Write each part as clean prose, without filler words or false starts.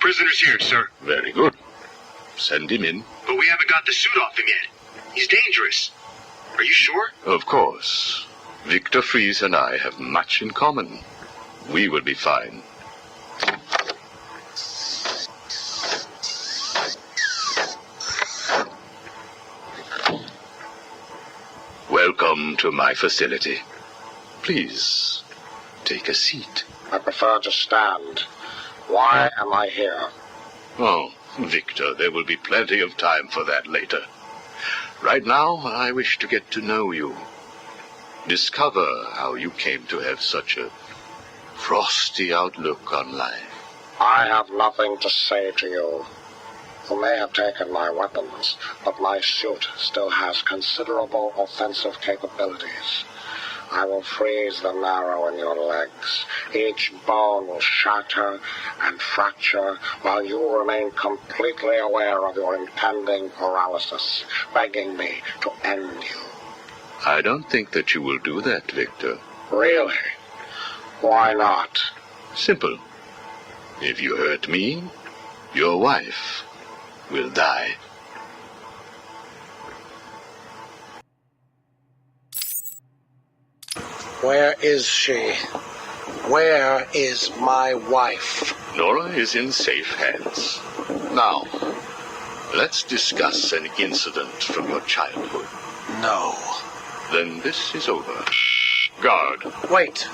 Prisoner's here, sir. Very good. Send him in. But we haven't got the suit off him yet. He's dangerous. Are you sure? Of course. Victor Fries and I have much in common. We will be fine. Welcome to my facility. Please, take a seat. I prefer to stand. Why am I here? Oh, Victor, there will be plenty of time for that later. Right now, I wish to get to know you. Discover how you came to have such a frosty outlook on life. I have nothing to say to you. You may have taken my weapons, but my suit still has considerable offensive capabilities. I will freeze the marrow in your legs. Each bone will shatter and fracture while you remain completely aware of your impending paralysis, begging me to end you. I don't think that you will do that, Victor. Really? Why not? Simple. If you hurt me, your wife will die. Where is she? Where is my wife? Nora is in safe hands. Now, let's discuss an incident from your childhood. No. Then this is over. Guard. Wait.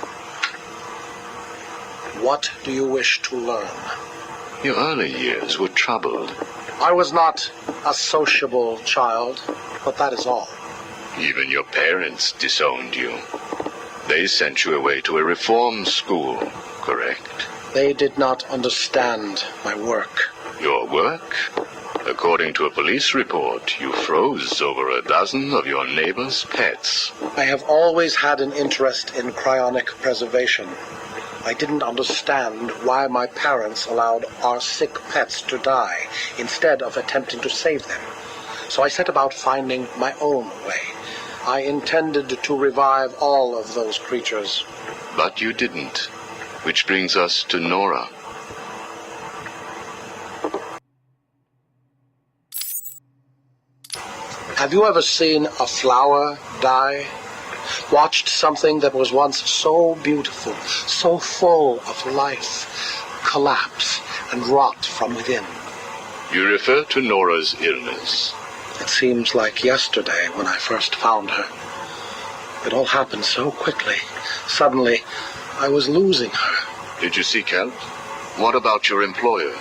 What do you wish to learn? Your early years were troubled. I was not a sociable child, but that is all. Even your parents disowned you. They sent you away to a reform school, correct? They did not understand my work. Your work? According to a police report, you froze over a dozen of your neighbor's pets. I have always had an interest in cryonic preservation. I didn't understand why my parents allowed our sick pets to die instead of attempting to save them. So I set about finding my own way. I intended to revive all of those creatures. But you didn't. Which brings us to Nora. Have you ever seen a flower die? Watched something that was once so beautiful, so full of life, collapse and rot from within? You refer to Nora's illness. It seems like yesterday when I first found her. It all happened so quickly. Suddenly, I was losing her. Did you seek help? What about your employer,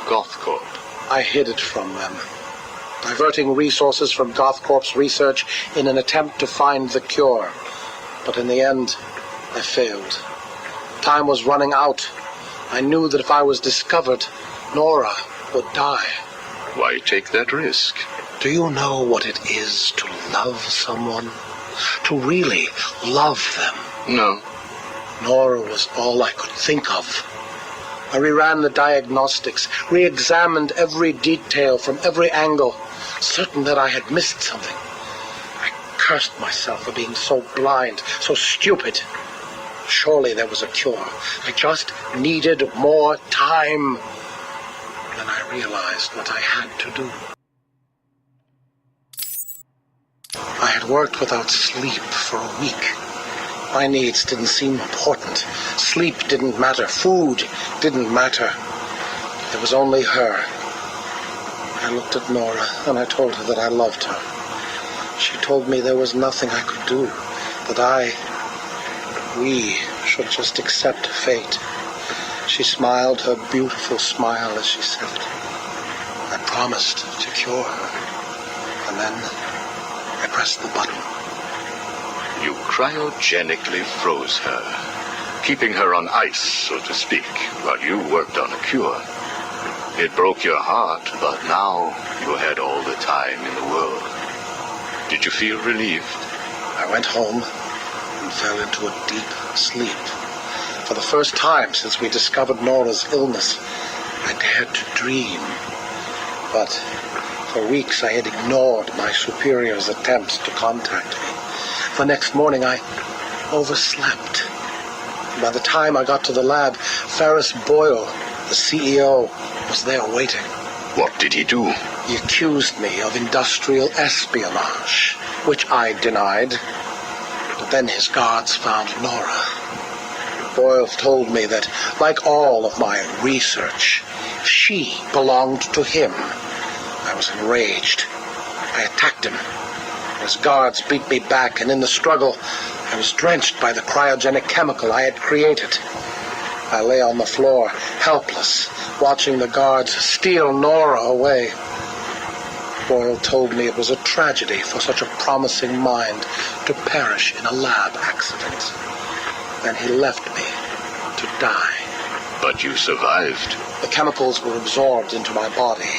Gothcorp? I hid it from them, diverting resources from Gothcorp's research in an attempt to find the cure. But in the end, I failed. Time was running out. I knew that if I was discovered, Nora would die. Why take that risk? Do you know what it is to love someone? To really love them? No. Nora was all I could think of. I reran the diagnostics, re-examined every detail from every angle, certain that I had missed something. I cursed myself for being so blind, so stupid. Surely there was a cure. I just needed more time. Then I realized what I had to do. I had worked without sleep for a week. My needs didn't seem important. Sleep didn't matter. Food didn't matter. There was only her. I looked at Nora and I told her that I loved her. She told me there was nothing I could do, that we should just accept fate. She smiled her beautiful smile as she said it. I promised to cure her, and then I pressed the button. You cryogenically froze her, keeping her on ice, so to speak, while you worked on a cure. It broke your heart, but now you had all the time in the world. Did you feel relieved? I went home and fell into a deep sleep. For the first time since we discovered Nora's illness, I dared to dream. But for weeks I had ignored my superior's attempts to contact me. The next morning I overslept. By the time I got to the lab, Ferris Boyle, the The CEO was there waiting. What did he do? He accused me of industrial espionage, which I denied. But then his guards found Nora. Boyle told me that, like all of my research, she belonged to him. I was enraged. I attacked him. His guards beat me back, and in the struggle, I was drenched by the cryogenic chemical I had created. I lay on the floor, helpless, watching the guards steal Nora away. Boyle told me it was a tragedy for such a promising mind to perish in a lab accident. Then he left me to die. But you survived. The chemicals were absorbed into my body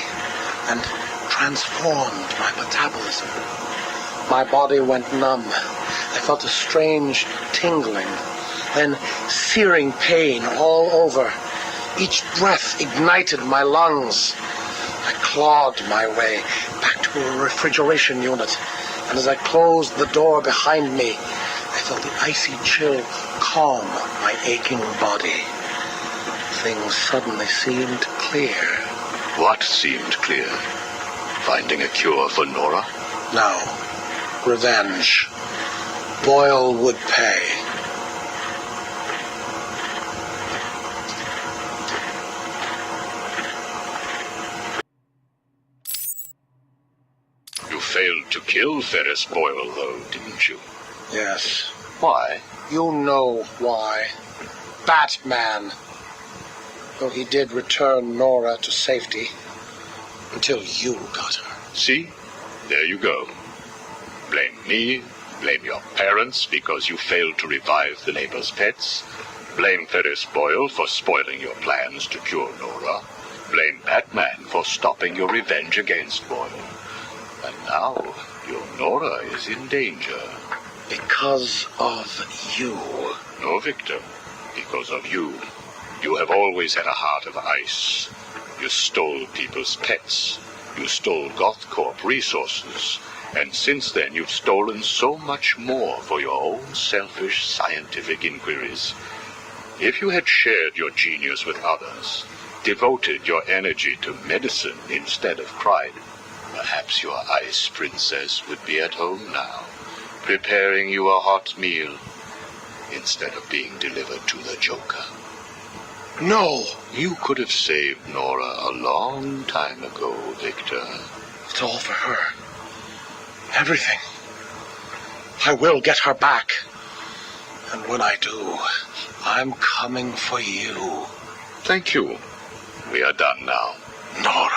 and transformed my metabolism. My body went numb. I felt a strange tingling, then searing pain all over. Each breath ignited my lungs. I clawed my way back to a refrigeration unit, and as I closed the door behind me, I felt the icy chill calm my aching body. Things suddenly seemed clear. What seemed clear? Finding a cure for Nora? No. Revenge. Boyle would pay. You failed to kill Ferris Boyle, though, didn't you? Yes. Why? You know why. Batman. Though he did return Nora to safety until you got her. See? There you go. Blame me, blame your parents because you failed to revive the neighbor's pets, blame Ferris Boyle for spoiling your plans to cure Nora, blame Batman for stopping your revenge against Boyle. And now your Nora is in danger. Because of you. No, Victor. Because of you. You have always had a heart of ice. You stole people's pets. You stole GothCorp resources. And since then you've stolen so much more for your own selfish scientific inquiries. If you had shared your genius with others, devoted your energy to medicine instead of crime, perhaps your ice princess would be at home now, preparing you a hot meal instead of being delivered to the Joker. No! You could have saved Nora a long time ago, Victor. It's all for her. Everything. I will get her back. And when I do, I'm coming for you. Thank you. We are done now. Nora.